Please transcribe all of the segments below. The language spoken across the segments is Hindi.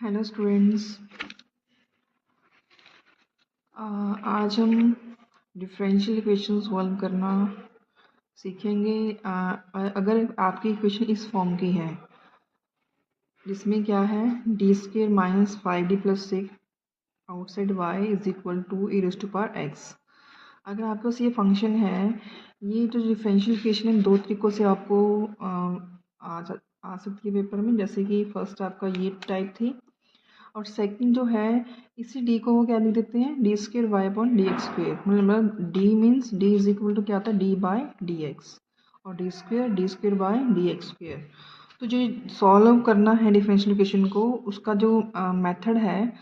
Hello students. आज हम डिफरेंशियल इक्वेशन सॉल्व करना सीखेंगे। अगर आपकी इक्वेशन इस फॉर्म की है जिसमें क्या है D square minus 5d+6 outside y is equal to e raise to power x. अगर आपके पास ये फंक्शन है, ये जो डिफरेंशियल इक्वेशन है दो तरीक़ों से आपको आ सकती है पेपर में। जैसे कि फर्स्ट आपका ये टाइप थी और सेकंड जो है इसी डी को वो क्या लिख देते हैं D square Y upon D X square. मतलब D means D is equal to क्या आता है डी बाई डी एक्स और D square by D X square. तो जो सॉल्व करना है डिफरेंशियल इक्वेशन को, उसका जो मेथड है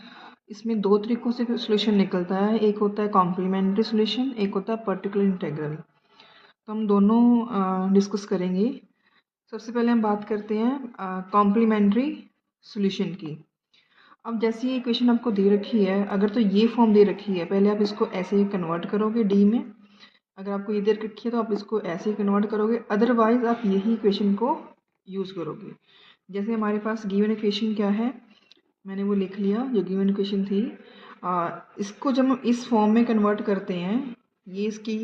इसमें दो तरीक़ों से सोल्यूशन निकलता है। एक होता है कॉम्प्लीमेंट्री सोल्यूशन, एक होता है पर्टिकुलर इंटीग्रल। तो हम दोनों डिस्कस करेंगे। सबसे पहले हम बात करते हैं कॉम्प्लीमेंट्री सोल्यूशन की। अब जैसे ये इक्वेशन आपको दे रखी है, अगर तो ये फॉर्म दे रखी है, पहले आप इसको ऐसे ही कन्वर्ट करोगे डी में। अगर आपको ये दे रखी है तो आप इसको ऐसे ही कन्वर्ट करोगे, अदरवाइज आप यही इक्वेशन को यूज़ करोगे। जैसे हमारे पास गिवन इक्वेशन क्या है, मैंने वो लिख लिया जो गिवन इक्वेशन थी। इसको जब हम इस फॉर्म में कन्वर्ट करते हैं, ये इसकी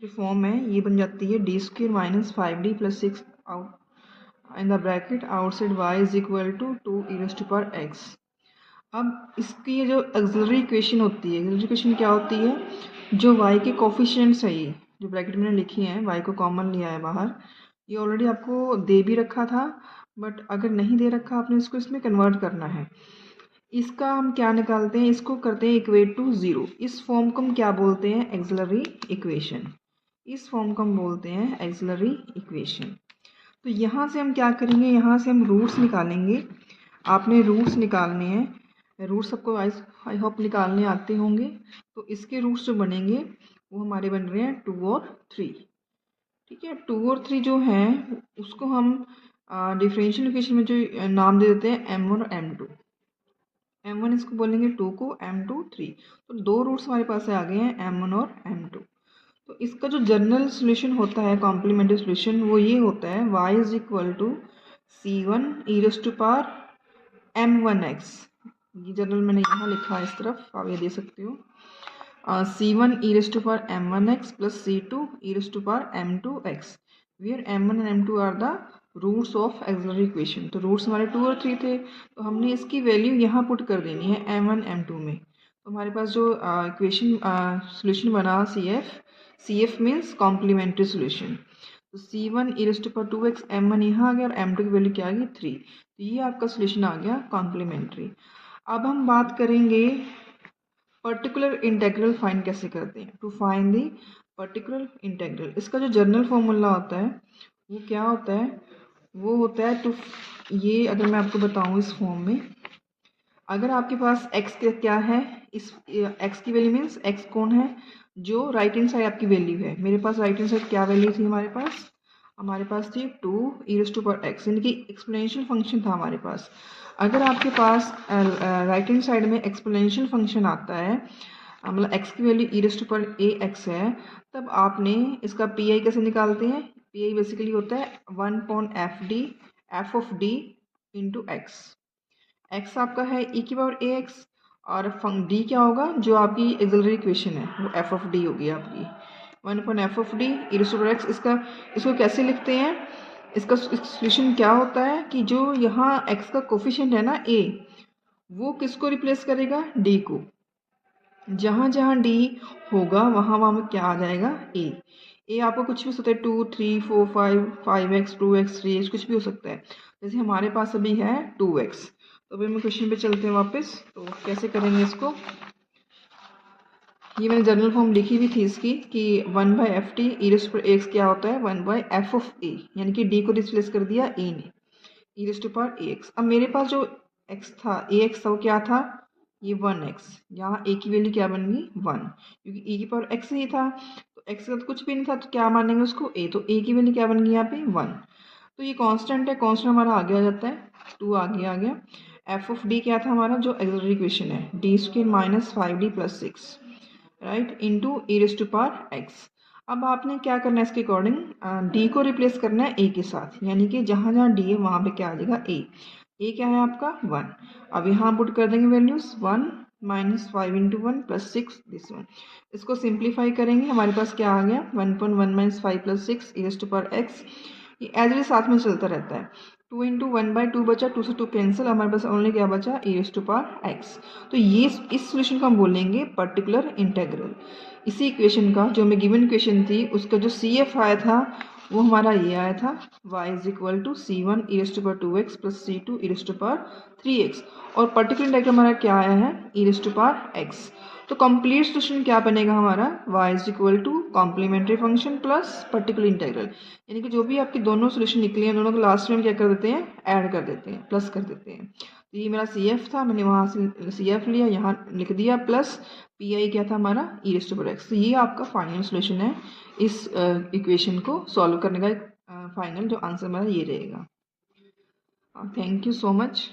जो फॉर्म है ये बन जाती है D square minus 5d+6 out in the bracket outside y is equal to 2 e raise to power x. अब इसकी ये जो ऑक्सिलरी इक्वेशन होती है, ऑक्सिलरी इक्वेशन क्या होती है, जो y के कोफिशिएंट्स है, ये जो ब्रैकेट में लिखी हैं, y को कॉमन लिया है बाहर, ये ऑलरेडी आपको दे भी रखा था, बट अगर नहीं दे रखा आपने इसको इसमें कन्वर्ट करना है। इसका हम क्या निकालते हैं, इसको करते हैं इक्वेट टू ज़ीरो। इस फॉर्म को हम क्या बोलते हैं, ऑक्सिलरी इक्वेशन। इस फॉर्म को हम बोलते हैं ऑक्सिलरी इक्वेशन। तो यहाँ से हम क्या करेंगे, यहाँ से हम रूट्स निकालेंगे। आपने रूट्स निकालने हैं, रूट्स सबको आई होप निकालने आते होंगे। तो इसके रूट्स जो बनेंगे वो हमारे बन रहे हैं 2 और 3। ठीक है, 2 और 3 जो हैं उसको हम डिफरेंशियल इक्वेशन में जो नाम दे देते हैं m1 और m2। m1 इसको बोलेंगे 2 को, m2 3। तो दो रूट्स हमारे पास आ गए हैं m1 और m2। तो इसका जो जनरल सोल्यूशन होता है कॉम्प्लीमेंट्री सोल्यूशन, वो ये होता है y is equal to c1 e raise to power m1x। ये जनरल मैंने यहाँ लिखा है, इस तरफ आप ये दे सकते हो। c1 e raise to power m1x plus c2 e raise to power m2x, where m1 and m2 are the roots of auxiliary equation. तो रूट्स हमारे 2 और 3 थे, तो हमने इसकी वैल्यू यहाँ पुट कर देनी है m1 m2 में। तो हमारे पास जो इक्वेशन सोल्यूशन बना CF मीन्स कॉम्प्लीमेंट्री सोल्यूशन। तो c1 e raise to power 2x m1 यहाँ आ गया और m2 की वैल्यू क्या आ गई 3। तो ये आपका सोल्यूशन आ गया कॉम्प्लीमेंट्री। अब हम बात करेंगे पर्टिकुलर इंटीग्रल फाइंड कैसे करते हैं। To find the particular integral, इसका जो जनरल फॉर्मूला होता है वो क्या होता है, वो होता है टू, ये अगर मैं आपको बताऊं इस फॉर्म में, अगर आपके पास x क्या है, इस x की वैल्यू मीन्स x कौन है, जो राइट हैंड साइड आपकी वैल्यू है। मेरे पास राइट हैंड साइड क्या वैल्यू थी, हमारे पास थी 2 e raise to power x, यानी कि एक्सपोनेंशियल फंक्शन था हमारे पास। अगर आपके पास राइट हैंड साइड में एक्सपोनेंशियल फंक्शन आता है, मतलब x की value e raise to power a x है, तब आपने इसका पी आई कैसे निकालते हैं। पी आई बेसिकली होता है 1/f(d) F of D into x. X आपका है ई की पावर ए एक्स और डी क्या होगा, जो आपकी ऑक्सिलरी इक्वेशन है वो एफ ऑफ डी होगी आपकी 1/f of D e raise to power x. इसको कैसे लिखते हैं, इसका सोल्यूशन क्या होता है कि जो यहाँ x का कोफिशिएंट है ना a, वो किसको रिप्लेस करेगा, d को। जहाँ जहाँ d होगा वहाँ वहाँ में क्या आ जाएगा, a आपको कुछ भी हो सकता है 2 3 4 5 5x 2x 3x कुछ भी हो सकता है। जैसे हमारे पास अभी है 2x। तो अभी हम क्वेश्चन पे चलते हैं वापस। तो कैसे करेंगे इसको, ये मैंने जनरल फॉर्म लिखी हुई थी इसकी कि 1/ft e raise to power x क्या होता है 1/f ऑफ a, यानी कि d को रिप्लेस कर दिया a ने, e raise to power ax। अब मेरे पास जो x था ax था वो क्या था, ये 1x, यहाँ a की वैल्यू क्या बन गई 1, क्योंकि e की पावर x ही था, तो x का तो कुछ भी नहीं था तो क्या मानेंगे उसको a, तो a की वैल्यू क्या बन गई यहाँ पे 1। तो ये कांस्टेंट है, कांस्टेंट हमारा आगे आ जाता है 2 आगे आ गया। f ऑफ d क्या था हमारा, जो ऑक्सिलरी इक्वेशन है D square minus 5d+6 right into e raise to power x. अब आपने क्या करना है, इसके अकॉर्डिंग डी को रिप्लेस करना है ए के साथ, यानी कि जहाँ जहाँ डी है वहाँ पे क्या आ जाएगा ए। ए क्या है आपका 1। अब यहाँ पुट कर देंगे values 1 minus 5 into 1 plus 6 this one. इसको सिंप्लीफाई करेंगे, हमारे पास क्या आ गया 1.1 minus 5 plus 6 e raise to power x. ये एज इट साथ में चलता रहता है। 2 इंटू 1/2 बचा, 2 से 2 कैंसिल, हमारे पास ओनली क्या बचा e raise to power x. तो ये इस सोल्यूशन को हम बोलेंगे पर्टिकुलर इंटेग्रल। इसी इक्वेशन का जो हमें गिवन इक्वेशन थी उसका जो सी एफ आया था वो हमारा ये आया था y is equal to c1 e raise to power 2x plus c2 e raise to power 3x। और पर्टिकुलर इंटेग्रल हमारा क्या आया है e raise to power x। तो कंप्लीट सोल्यूशन क्या बनेगा हमारा y is equal to complementary function plus particular integral. यानी कि जो भी आपकी दोनों सोल्यूशन निकले हैं दोनों को लास्ट में हम क्या कर देते हैं ऐड कर देते हैं, प्लस कर देते हैं। तो ये मेरा सी एफ था, मैंने वहाँ से सी एफ लिया, यहाँ लिख दिया, प्लस पी आई क्या था हमारा e raise to power x. तो ये आपका फाइनल सोल्यूशन है इस इक्वेशन को सॉल्व करने का। फाइनल जो आंसर हमारा ये रहेगा। Thank you so much.